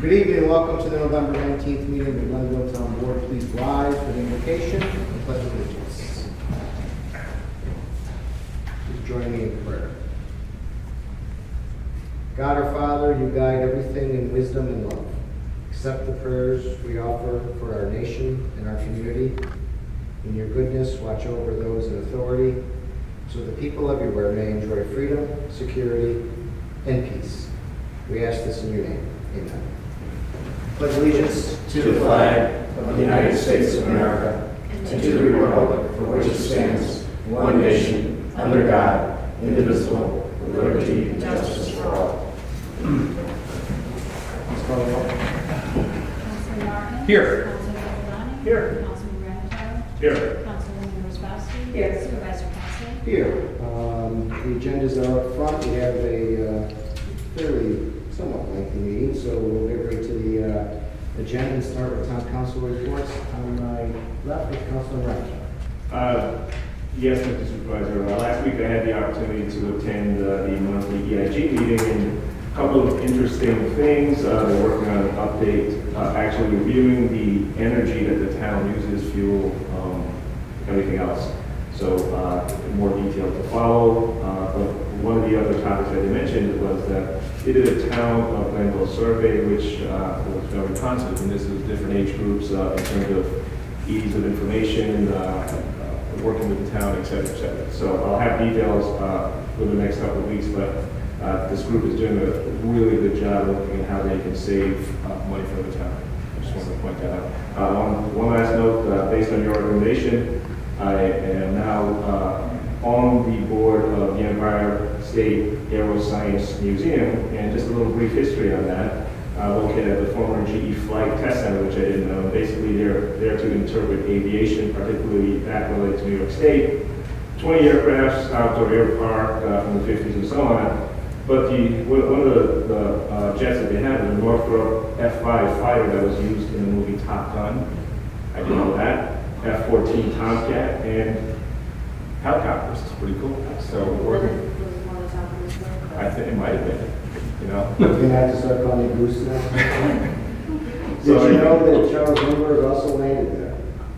Good evening and welcome to the November 19th meeting of the Glenville Town Board. Please rise for the invocation and pledge allegiance. Please join me in prayer. God our Father, you guide everything in wisdom and love. Accept the prayers we offer for our nation and our community. In your goodness, watch over those in authority so the people everywhere may enjoy freedom, security, and peace. We ask this in your name. Amen. Pledge allegiance to the flag of the United States of America and to the republic for which it stands, one nation, under God, indivisible, with liberty and justice for all. Please call the roll. Councilman Martin? Here. Councilman O'Donnell? Here. Councilman Granataro? Here. Councilwoman Rosbowski? Here. Supervisor Cossack? Here, the agendas are up front. We have a fairly somewhat lengthy meeting, so we'll get right to the agenda and start with town council reports. On my left is Councilman Ryan. Yes, Mr. Supervisor. Last week I had the opportunity to attend the monthly EIG meeting, and a couple of interesting things. They're working on an update, actually reviewing the energy that the town uses, fuel, everything else. So more detail to follow. But one of the other topics that they mentioned was that they did a town of Glenville survey, which was very responsive, and this is different age groups in terms of ease of information, working with the town, et cetera, et cetera. So I'll have details for the next couple of weeks, but this group is doing a really good job looking at how they can save money for the town. I just wanted to point that out. One last note, based on your recommendation, I am now on the board of the Empire State Aeroscience Museum, and just a little brief history on that. Located at the former GE Flight Test Center, which I didn't know. Basically, they're there to interpret aviation, particularly that related to New York State. 20 aircrafts, outdoor air park from the 50s and so on. But one of the jets that they had was a Northrop F-5 fighter that was used in the movie Top Gun. I didn't know that. F-14 Tomcat and helicopters. It's pretty cool. So we're working. I think it might have been. You know. You're going to have to start calling me Goose now. So Did you know that Charles Lindbergh also landed there?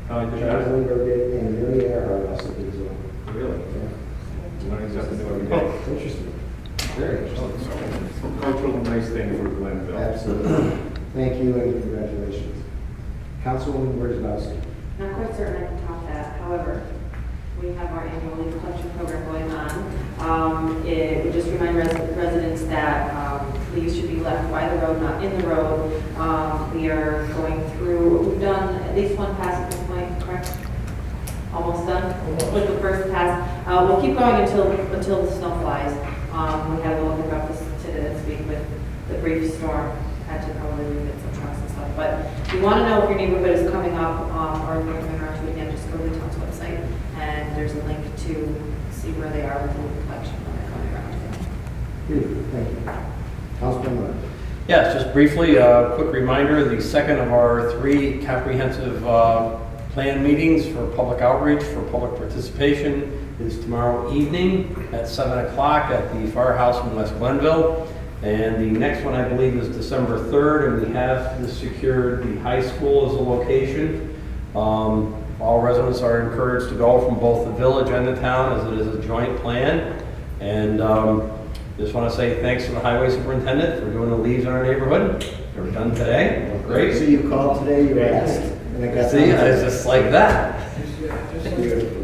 I did Charles not. Lindbergh did, and Amelia Earhart also did as well. Really? Yeah. Learning something new every day. It's interesting. Very interesting. Cultural nice thing for Glenville. Absolutely. Thank you and congratulations. Councilwoman Rosbowski. Not quite certain I can top that. However, we have our annual leaf collection program going on. It would just remind residents that leaves should be left by the road, not in the road. We are going through, we've done at least one pass at this point, correct? Almost done with the first pass. We'll keep going until the snow flies. We had a little hiccup this week with the brief storm. Had to probably refit some trucks and stuff. But if you want to know if your neighborhood is coming up or if you're coming around to it again, just go to the town's website and there's a link to see where they are with the collection when they're coming around to it. Good, thank you. Councilman Miller. Yes, just briefly, a quick reminder, the second of our 3 comprehensive plan meetings for public outreach, for public participation is tomorrow evening at 7 o'clock at the Firehouse in West Glenville. And the next one, I believe, is December 3rd, and we have secured the high school as a location. All residents are encouraged to go from both the village and the town, as it is a joint plan. And just want to say thanks to the highway superintendent for doing the leaves in our neighborhood. They were done today. They look great. So you called today, you asked, and I got See, it's just like that. Beautiful.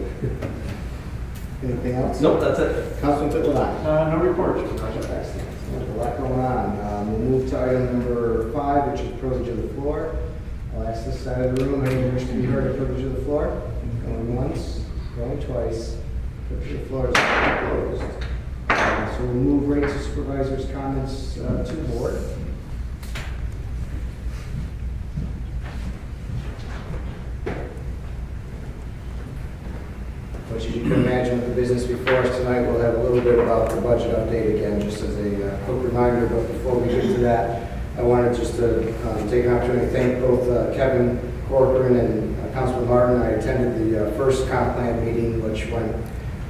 Anything else? Nope, that's it. Councilman Pitlat. No report. Excellent. There's a lot going on. We'll move to item number 5, which is privilege of the floor. I'll ask this side of the room, anyone wish to be heard of privilege of the floor? Going once, going twice. Privilege of the floor is closed. So we'll move right to supervisor's comments to the board. Which, as you can imagine, with the business before us tonight, we'll have a little bit about the budget update again, just as a quick reminder. But before we get to that, I wanted just to take an opportunity to thank both Kevin Corcoran and Councilman Martin. I attended the first comp plan meeting, which went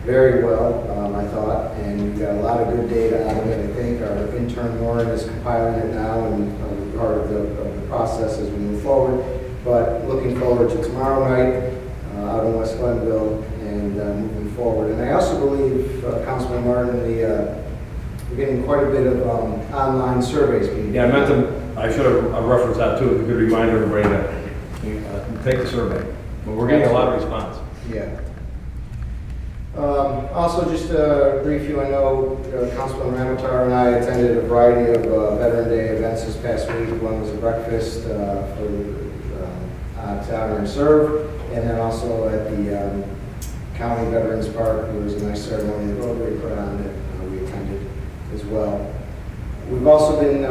very well, I thought, and we got a lot of good data out of it. I think our intern Lauren is compiling it now, and part of the process as we move forward. But looking forward to tomorrow night out in West Glenville and moving forward. And I also believe, Councilman Martin, we're getting quite a bit of online surveys being Yeah, I should have referenced that too. We could remind everybody that take the survey. But we're getting a lot of response. Yeah. Also, just to brief you, I know Councilman Ramatar and I attended a variety of Veteran Day events this past week. One was a breakfast to honor and serve, and then also at the County Veterans Park, there was a nice ceremony that Rotary put on that we attended as well. We've also been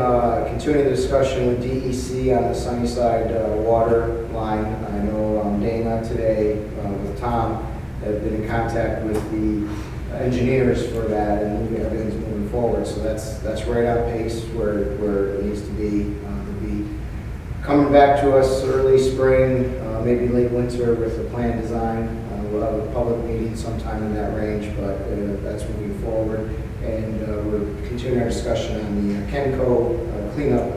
continuing the discussion with DEC on the Sunnyside water line. I know Dana today with Tom have been in contact with the engineers for that, and everything's moving forward. So that's right on pace where it needs to be. It'll be coming back to us early spring, maybe late winter with a plan design. We'll have a public meeting sometime in that range, but that's moving forward. And we're continuing our discussion on the Kenco cleanup,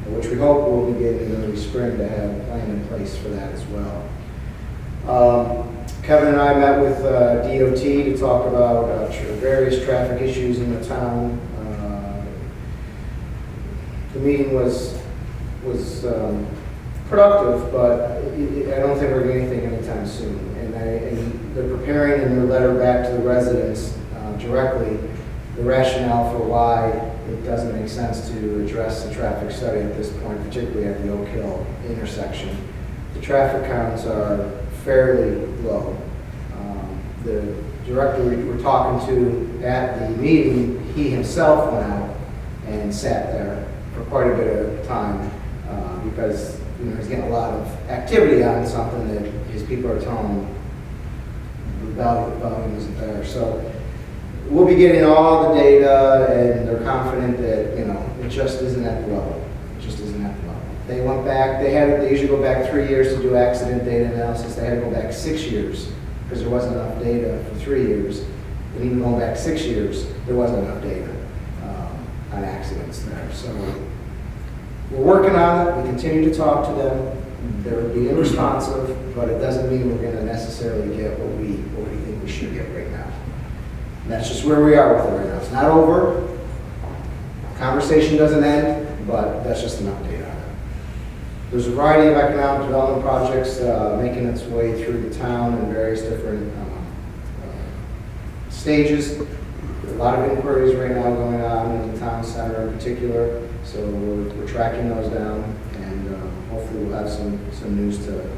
which we hope will begin in early spring to have a plan in place for that as well. Kevin and I met with DOT to talk about various traffic issues in the town. The meeting was productive, but I don't think we're going to get anything anytime soon. And they're preparing in their letter back to the residents directly the rationale for why it doesn't make sense to address the traffic study at this point, particularly at the Oak Hill intersection. The traffic counts are fairly low. The director we were talking to at the meeting, he himself went out and sat there for quite a bit of time because he's getting a lot of activity on something that his people are telling him the volume isn't there. So we'll be getting all the data, and they're confident that it just isn't at the level. It just isn't at the level. They went back. They usually go back 3 years to do accident data analysis. They had to go back 6 years because there wasn't enough data for 3 years. And even going back 6 years, there wasn't enough data on accidents there. So we're working on it. We continue to talk to them. They're being responsive, but it doesn't mean we're going to necessarily get what we think we should get right now. And that's just where we are with it right now. It's not over. Conversation doesn't end, but that's just an update on it. There's a variety of economic development projects making its way through the town in various different stages. There are a lot of inquiries right now going on in the town center in particular, so we're tracking those down, and hopefully we'll have some news to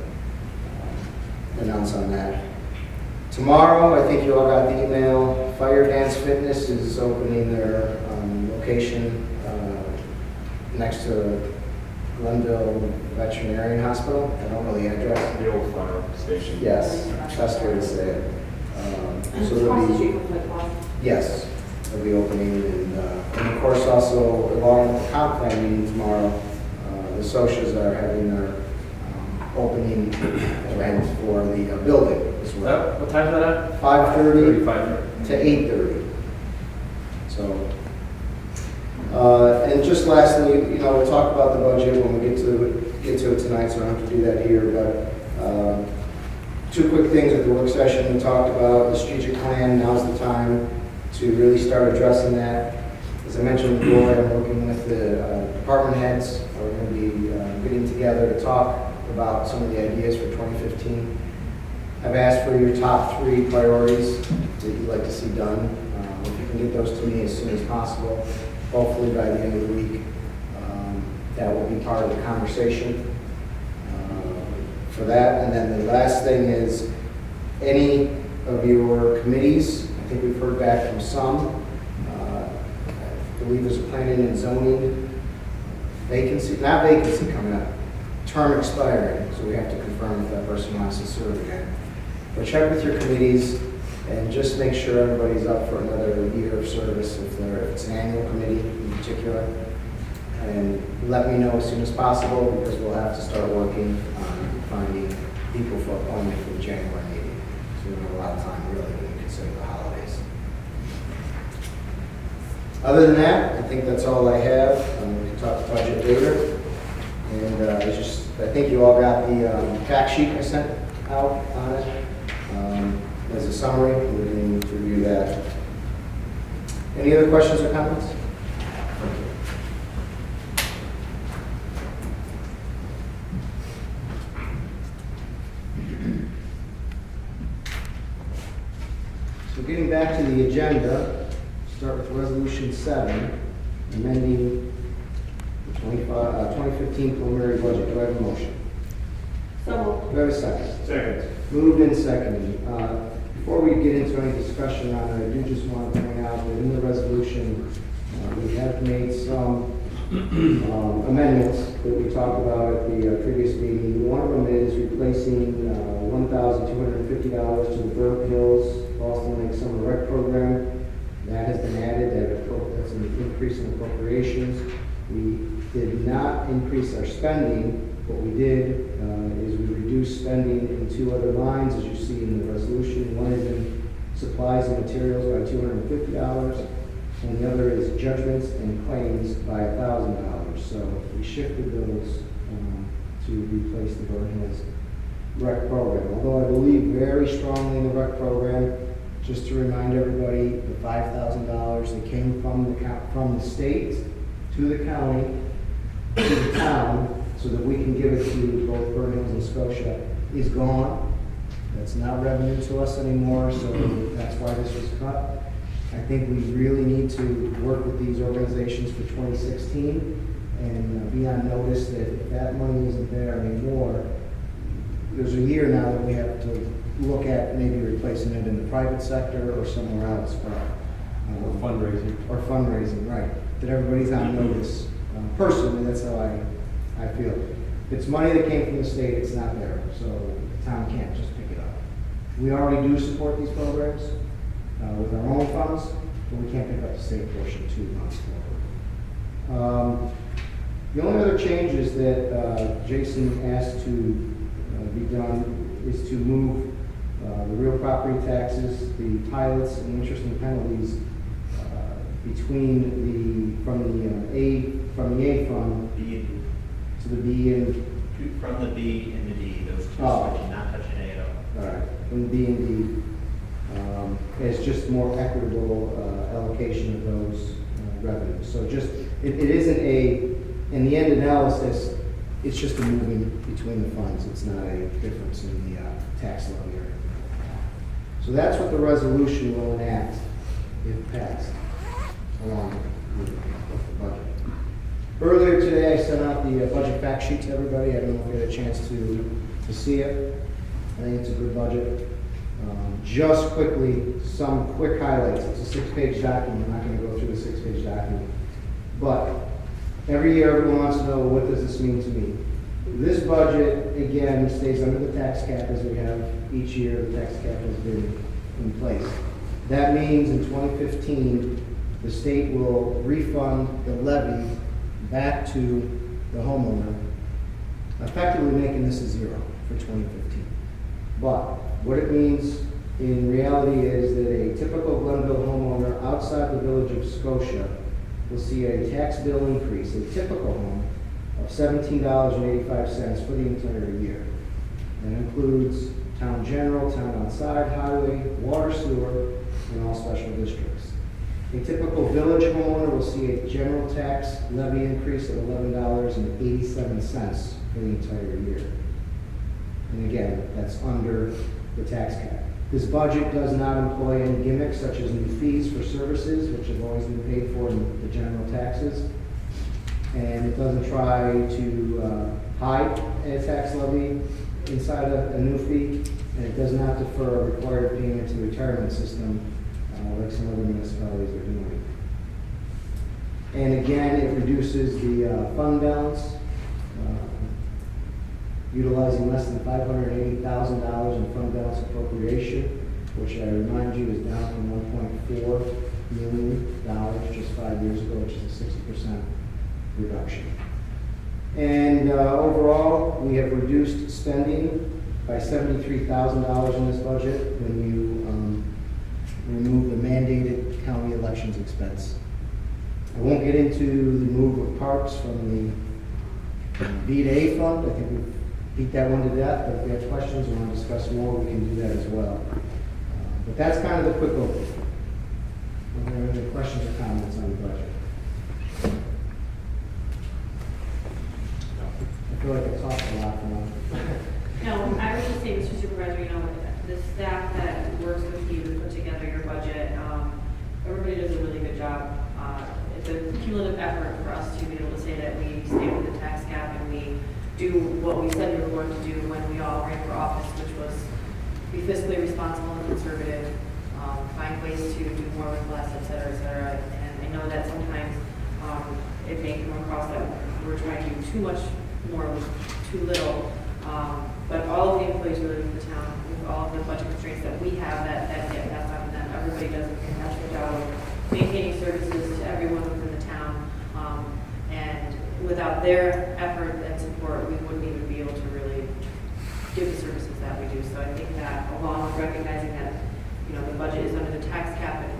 announce on that. Tomorrow, I think you all got the email, Fire Dance Fitness is opening their location next to Glenville Veterinarian Hospital. I don't know the address. The old fire station. Yes, best way to say it. So Across the they'll street be, from Foot Locker. yes, they'll be opening, and of course also along with the comp plan meeting tomorrow, the socias are having their opening event for the building as well. What time is that at? 5:30 5:30. to 8:30. So, and just lastly, we'll talk about the budget when we get to it tonight, so I don't have to do that here, but two quick things at the work session. We talked about the strategic plan. Now's the time to really start addressing that. As I mentioned before, I'm working with the department heads. We're going to be getting together to talk about some of the ideas for 2015. I've asked for your top 3 priorities that you'd like to see done. If you can get those to me as soon as possible, hopefully by the end of the week, that will be part of the conversation for that. And then the last thing is any of your committees. I think we've heard back from some. I believe there's a planning and zoning not vacancy coming up, term expiring, so we have to confirm if that person wants to serve again. But check with your committees and just make sure everybody's up for another year of service if it's an annual committee in particular. And let me know as soon as possible because we'll have to start working on finding people for appointment for the January meeting. So we don't have a lot of time really when you consider the holidays. Other than that, I think that's all I have. We can talk budget later. I think you all got the fact sheet I sent out on it. As a summary, we need to review that. Any other questions or comments? So getting back to the agenda, start with Resolution 7, amending the 2015 preliminary budget. Do I have a motion? So Do I have a second? Second. Moved and seconded. Before we get into any discussion on it, I do just want to point out that in the resolution, we have made some amendments that we talked about at the previous meeting. One of them is replacing $1,250 to the Burnt Hills Boston Lake Summer Rec Program. That has been added. That's an increase in appropriations. We did not increase our spending. What we did is we reduced spending in two other lines, as you see in the resolution. One is in supplies and materials by $250, and the other is judgments and claims by $1,000. So we shifted those to replace the Burnt Hills rec program. Although I believe very strongly in the rec program, just to remind everybody, the $5,000 that came from the state to the county to the town, so that we can give it to both Burnt Hills and Scotia, is gone. That's not revenue to us anymore, so that's why this was cut. I think we really need to work with these organizations for 2016 and be on notice that if that money isn't there anymore, there's a year now that we have to look at maybe replacing it in the private sector or somewhere else. Or fundraising. Or fundraising, right. That everybody's on notice. Personally, that's how I feel. If it's money that came from the state, it's not there, so the town can't just pick it up. We already do support these programs with our own funds, but we can't pick up the state portion too much forward. The only other changes that Jason asked to be done is to move the real property taxes, the pilots, and interest and penalties from the A fund B and to the B and from the B and the D, those two Oh. switching, not touching A at all. all right, from the B and D as just more equitable allocation of those revenues. So just it isn't in the end analysis. It's just a moving between the funds. It's not a difference in the tax levy or anything like that. So that's what the resolution will enact if passed, along with the budget. Earlier today, I sent out the budget fact sheet to everybody. I don't know if you had a chance to see it. I think it's a good budget. Just quickly, some quick highlights. It's a 6-page document. I'm not going to go through the 6-page document. But every year, everyone wants to know, what does this mean to me? This budget, again, stays under the tax cap as we have each year. The tax cap has been in place. That means in 2015, the state will refund the levy back to the homeowner, effectively making this a zero for 2015. But what it means in reality is that a typical Glenville homeowner outside the village of Scotia will see a tax bill increase, a typical home, of $17.85 for the entire year. That includes town general, town outside, highway, water, sewer, and all special districts. A typical village homeowner will see a general tax levy increase of $11.87 for the entire year. And again, that's under the tax cap. This budget does not employ any gimmicks such as new fees for services, which have always been paid for in the general taxes. And it doesn't try to hide a tax levy inside a new fee, and it does not defer a required payment to the retirement system like some other municipalities are doing. And again, it reduces the fund balance, utilizing less than $580,000 in fund balance appropriation, which I remind you is down from $1.4 million just 5 years ago, which is a 60% reduction. And overall, we have reduced spending by $73,000 in this budget when you remove the mandated county elections expense. I won't get into the move of parks from the B to A fund, I think we beat that one to death, but if we have questions and want to discuss more, we can do that as well. But that's kind of the quick overview. Are there any questions or comments on the budget? I feel like I talked a lot for now. No, I was just saying, Mr. Supervisor, you know, the staff that works with you to put together your budget, everybody does a really good job. It's a cumulative effort for us to be able to say that we stay with the tax cap and we do what we said we were going to do when we all ran for office, which was be fiscally responsible and conservative, find ways to do more with less, et cetera, et cetera. And I know that sometimes it may come across that we're trying to do too much more with too little. But all of the employees really in the town, with all of the budget constraints that we have that get passed on to them, everybody does a fantastic job of maintaining services to everyone within the town. And without their effort and support, we wouldn't even be able to really give the services that we do. So I think that along with recognizing that, you know, the budget is under the tax cap and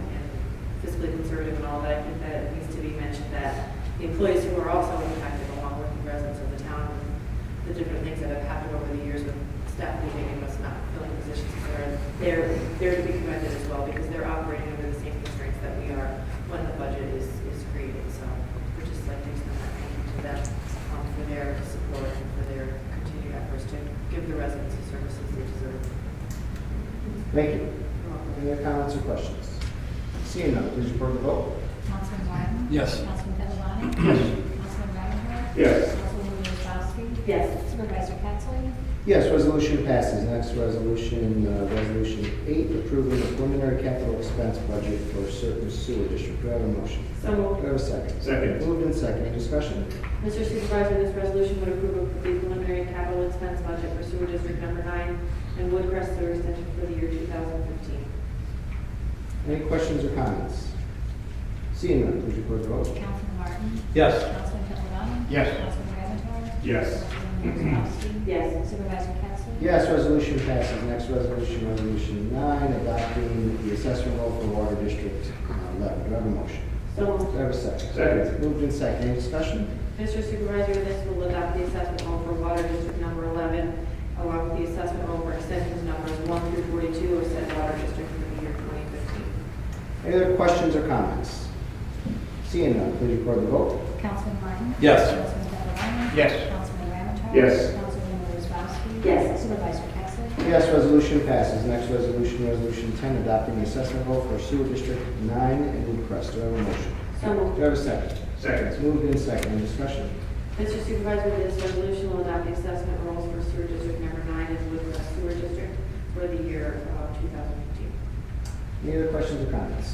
fiscally conservative and all that, I think that it needs to be mentioned that the employees who are also impacted along with the residents of the town, the different things that have happened over the years with staff leaving and us not filling positions, they're to be commended as well because they're operating under the same constraints that we are when the budget is created. So we're just like to extend that thank you to them for their support and for their continued efforts to give the residents the services they deserve. Thank you. Any other comments or questions? Seeing none, please report the vote. Councilman Martin? Yes. Councilman Pedalani? Yes. Councilman Ramichardt? Yes. Councilwoman Wozzachowski? Yes. Supervisor Pettsley? Yes, resolution passes. Next resolution, resolution 8, approving the preliminary capital expense budget for certain sewer district. Do I have a motion? So moved. Do I have a second? Second. Moved in second. Any discussion? Mr. Supervisor, this resolution would approve the preliminary capital expense budget for sewer district number 9 and Woodcrest Sewer Extension for the year 2015. Any questions or comments? Seeing none, please record the vote. Councilman Martin? Yes. Councilman Pedalani? Yes. Councilman Ramichardt? Yes. Councilwoman Wozzachowski? Yes. Supervisor Pettsley? Yes, resolution passes. Next resolution, resolution 9, adopting the assessment roll for water district 11. Do I have a motion? So moved. Do I have a second? Second. Moved in second. Any discussion? Mr. Supervisor, this will adopt the assessment roll for water district number 11, along with the assessment roll for extensions numbers 1 through 42 of said water district for the year 2015. Any other questions or comments? Seeing none, please record the vote. Councilman Martin? Yes. Councilman Pedalani? Yes. Councilman Ramichardt? Yes. Councilwoman Wozzachowski? Yes. Supervisor Pettsley? Yes, resolution passes. Next resolution, resolution 10, adopting the assessment roll for sewer district 9 and Woodcrest. Do I have a motion? So moved. Do I have a second? Second. It's moved in second. Any discussion? Mr. Supervisor, this resolution will adopt the assessment rolls for sewer district number 9 and Woodcrest Sewer District for the year 2015. Any other questions or comments?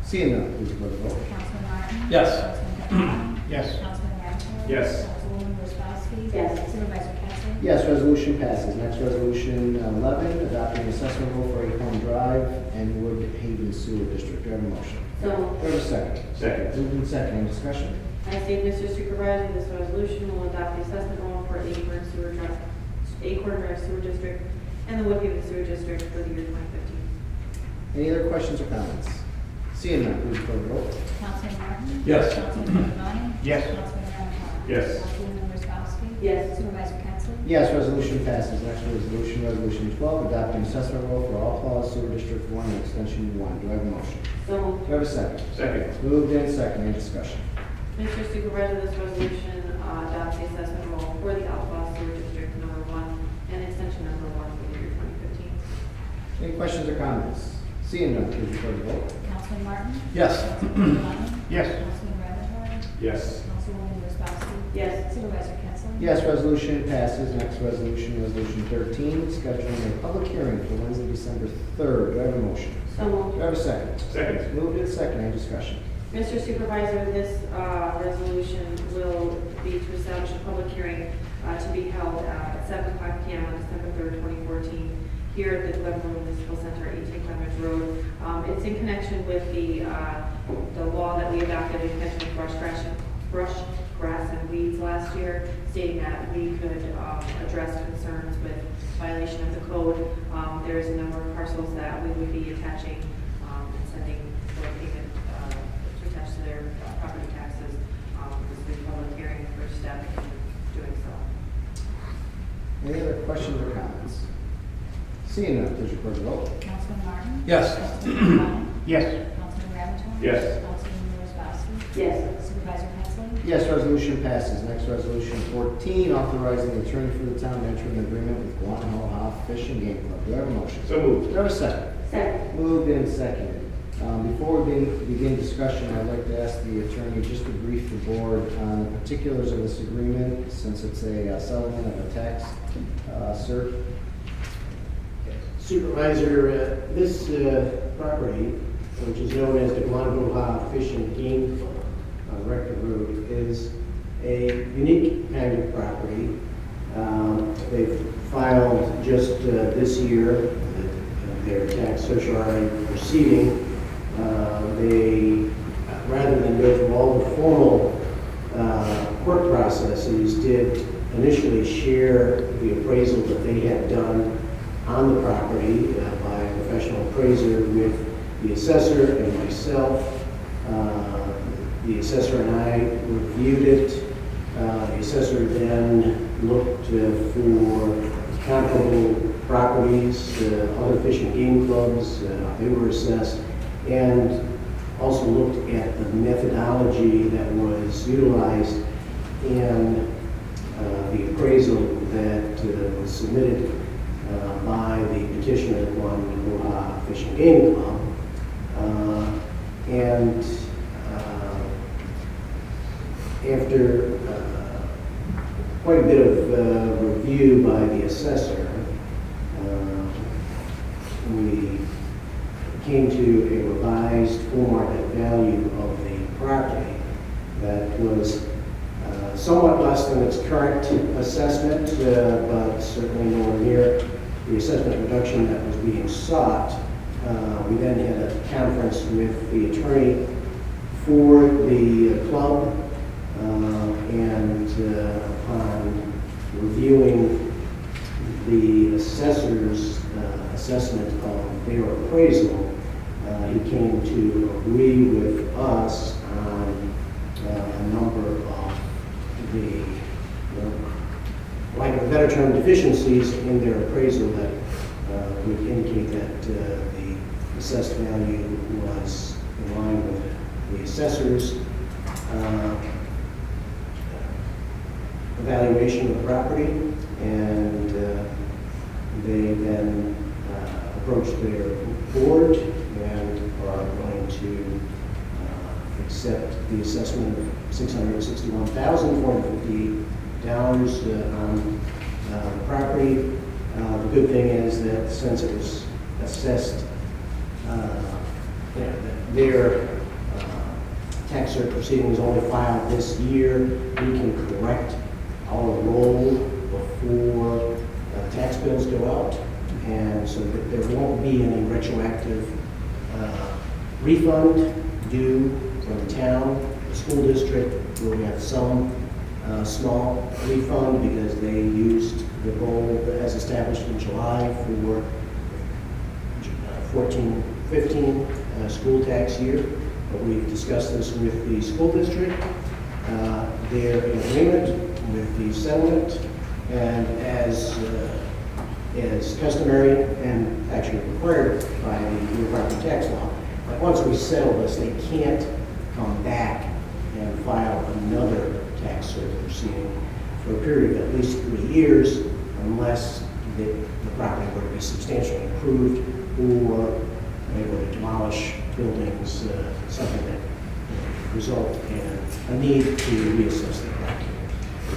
Seeing none, please record the vote. Councilman Martin? Yes. Councilman Pedalani? Yes. Councilman Ramichardt? Yes. Councilwoman Wozzachowski? Yes. Supervisor Pettsley? Yes, resolution passes. Next resolution 11, adopting the assessment roll for Acorn Drive and Woodhaven Sewer District. Do I have a motion? So Do moved. I have a second? Second. Moved in second. Any discussion? I state, Mr. Supervisor, this resolution will adopt the assessment roll for Acorn Drive Sewer District and the Woodhaven Sewer District for the year 2015. Any other questions or comments? Seeing none, please record the vote. Councilman Martin? Yes. Councilman Pedalani? Yes. Councilman Ramichardt? Yes. Councilwoman Wozzachowski? Yes. Supervisor Pettsley? Yes, resolution passes. Next resolution, resolution 12, adopting assessment roll for All Clause Sewer District 1 and Extension 1. Do I have a motion? So moved. Do I have a second? Second. Moved in second. Any discussion? Mr. Supervisor, this resolution adopts the assessment roll for the Outlaw Sewer District number 1 and extension number 1 for the year 2015. Any questions or comments? Seeing none, please record the vote. Councilman Martin? Yes. Councilman Pedalani? Yes. Councilman Ramichardt? Yes. Councilwoman Wozzachowski? Yes. Supervisor Pettsley? Yes, resolution passes. Next resolution, resolution 13, scheduling a public hearing for Wednesday, December 3rd. Do I have a motion? So moved. Do I have a second? Second. Moved in second. Any discussion? Mr. Supervisor, this resolution will be to establish a public hearing to be held at 7:05 p.m. on December 3rd, 2014, here at the Glenville Municipal Center, 18 Clemens Road. It's in connection with the law that we adopted in connection with brush, grass, and weeds last year, stating that we could address concerns with violation of the code. There's a number of parcels that we would be attaching and sending for payment to attach to their property taxes. This will be a public hearing for staff doing so. questions or comments? Seeing none, please record the vote. Councilman Martin? Yes. Councilman Klein? Yes. Councilman Ramichardt? Yes. Councilman Rosbowski? Yes. Supervisor Pettsley? Yes, resolution passes. Next, resolution 14, authorizing the attorney for the town to enter an agreement with Glenville Fish and Game Club. Do I have a motion? So moved. Do I have a second? Second. Moved and seconded. Before we begin discussion, I'd like to ask the attorney just to brief the board on the particulars of this agreement, since it's a settlement of a tax. Sir? Supervisor, this property, which is known as the Glenville Fish and Game Club on Rector Road, is a unique kind of property. They've filed just this year their tax certiorari proceeding. They, rather than go through all the formal court processes, did initially share the appraisal that they had done on the property by a professional appraiser with the assessor and myself. The assessor and I reviewed it. The assessor then looked for comparable properties, other fish and game clubs, they were assessed, and also looked at the methodology that was utilized in the appraisal that was submitted by the petitioner, Glenville Fish and Game Club. And after quite a bit of review by the assessor, we came to a revised full market value of the property that was somewhat less than its current assessment, but certainly nowhere near the assessment reduction that was being sought. We then had a conference with the attorney for the club, and upon reviewing the assessor's assessment of their appraisal, he came to agree with us on a number of the, lack of a better term, deficiencies in their appraisal that would indicate that the assessed value was in line with the assessor's evaluation of the property, and they then approached their board and are going to accept the assessment of $661,450 on the property. The good thing is that since it was assessed, their tax cert proceeding was only filed this year, we can correct our roll before tax bills go out, and so that there won't be any retroactive refund due from the town. The school district will have some small refund because they used the roll as established in July for 14-15 school tax year. But we've discussed this with the school district. They're in agreement with the settlement, and as customary and actually required by the real property tax law, that once we settle this, they can't come back and file another tax cert proceeding for a period of at least 3 years, unless the property were to be substantially improved or they were to demolish buildings, something that would result in a need to reassess the property.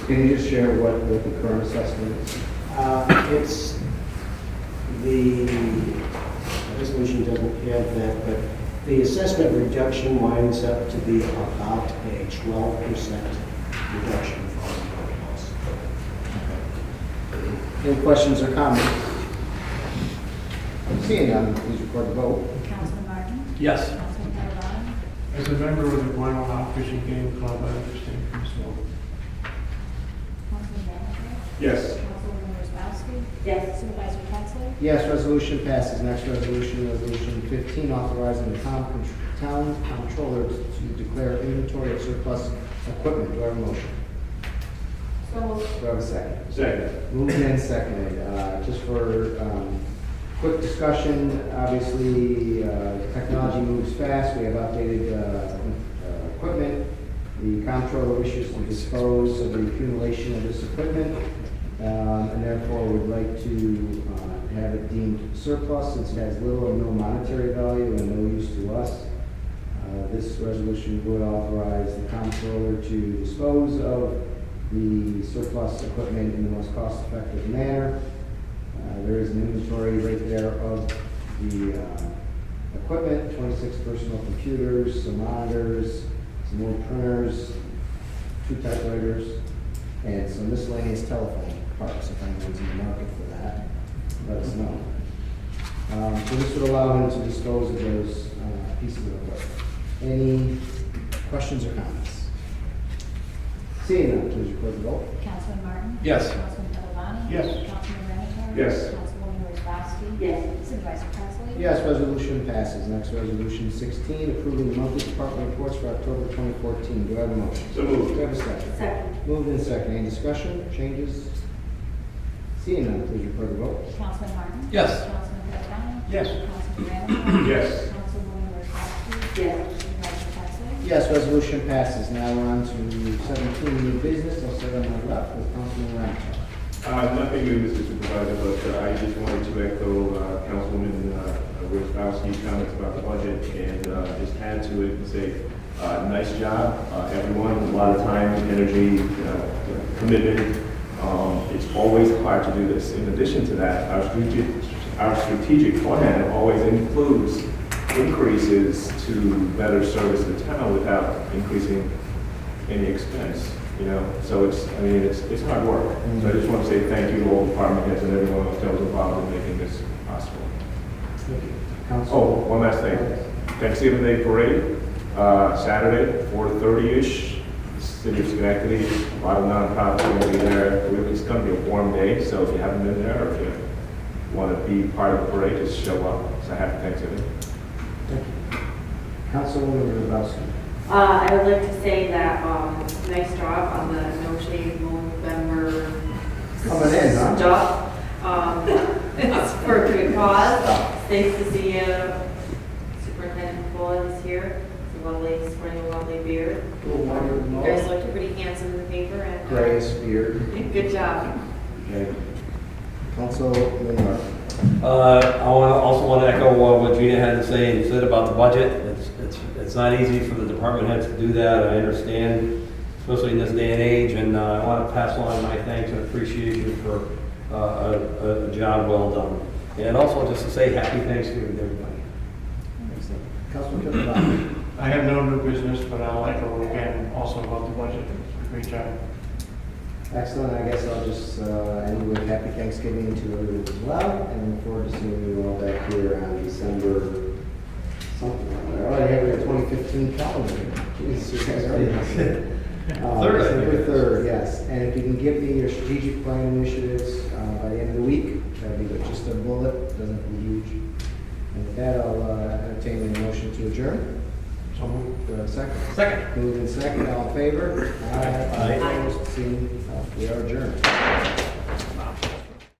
Can you just share what the current assessment is? It's the resolution doesn't have that, but the assessment reduction winds up to be about a 12% reduction from property loss. Any questions or comments? Seeing none, please record the vote. Councilman Martin? Yes. Councilman Catalano? As a member of the Glenville Fish and Game Club, I understand from smoke. Councilman Ramichardt? Yes. Councilwoman Rosbowski? Yes. Supervisor Pettsley? Yes, resolution passes. Next resolution, resolution 15, authorizing the town comptroller to declare inventory of surplus equipment. Do I have a motion? So So moved. Do I have a second? Second. Moved and seconded. Just for quick discussion, obviously, technology moves fast. We have outdated equipment. The comptroller wishes to dispose of the accumulation of this equipment, and therefore would like to have it deemed surplus since it has little or no monetary value and no use to us. This resolution would authorize the comptroller to dispose of the surplus equipment in the most cost-effective manner. There is an inventory right there of the equipment, 26 personal computers, some monitors, some old printers, 2 typewriters, and some miscellaneous telephone parts. If anyone's in the market for that, let us know. So this would allow him to dispose of those pieces of equipment. Any questions or comments? Seeing none, please record the vote. Councilman Martin? Yes. Councilman Catalano? Yes. Councilman Ramichardt? Yes. Councilwoman Wozzachowski? Yes. Supervisor Pettsley? Yes, resolution passes. Next, resolution 16, approving the monthly department reports for October 2014. Do I have a motion? So moved. Do I have a second? Second. Moved and second. Any discussion, changes? Seeing none, please record the vote. Councilman Martin? Yes. Councilman Catalano? Yes. Councilman Ramichardt? Yes. Councilwoman Wozzachowski? Yes. Supervisor Pettsley? Yes, resolution passes. Now we're on to 17, new business. I'll start on my left with Councilman Ramichardt. Nothing new, Mr. Supervisor, but I just wanted to echo Councilwoman Wozzachowski's comments about the budget and just add to it and say, nice job, everyone, a lot of time, energy, commitment. It's always hard to do this. In addition to that, our strategic plan always includes increases to better service the town without increasing any expense. So it's hard work. So I just want to say thank you to all department heads and everyone else that was involved in making this possible. Thank you. Oh, Council. one last thing. Thanksgiving Day Parade, Saturday, 4:30-ish, City of Schenectady, a lot of nonprofits are going to be there. It's going to be a warm day, so if you haven't been there, or if you want to be part of the parade, just show up. So happy Thanksgiving. Thank you. Councilwoman Wozzachowski. I would like to say that, nice job on the No Shave November Coming in, huh? stuff. It's for a good cause. It's nice to see Superintendent Bullen is here. It's a lovely, sporting a lovely beard. You guys looked pretty handsome in the paper and. Grace Beard. Good job. Okay. Councilman Martin. I also want to echo what Gina had to say and said about the budget. It's not easy for the department heads to do that. I understand, especially in this day and age, and I want to pass along my thanks and appreciation for a job well done. And also just to say happy Thanksgiving to everybody. Excellent. Councilman Catalano. I have no new business, but I'll echo again also about the budget. Great job. Excellent. I guess I'll just end with happy Thanksgiving to everyone as well, and look forward to seeing you all back here on December something. I already have your 2015 calendar. Jeez, you guys already have it. December 3rd, yes. And if you can give me your strategic plan initiatives by the end of the week, that'd be good. Just a bullet, doesn't have to be huge. And with that, I'll entertain a motion to adjourn. So moved. Do I have a second? Second. Moved in second, all in favor? Aye. Opposed, seen, we are adjourned.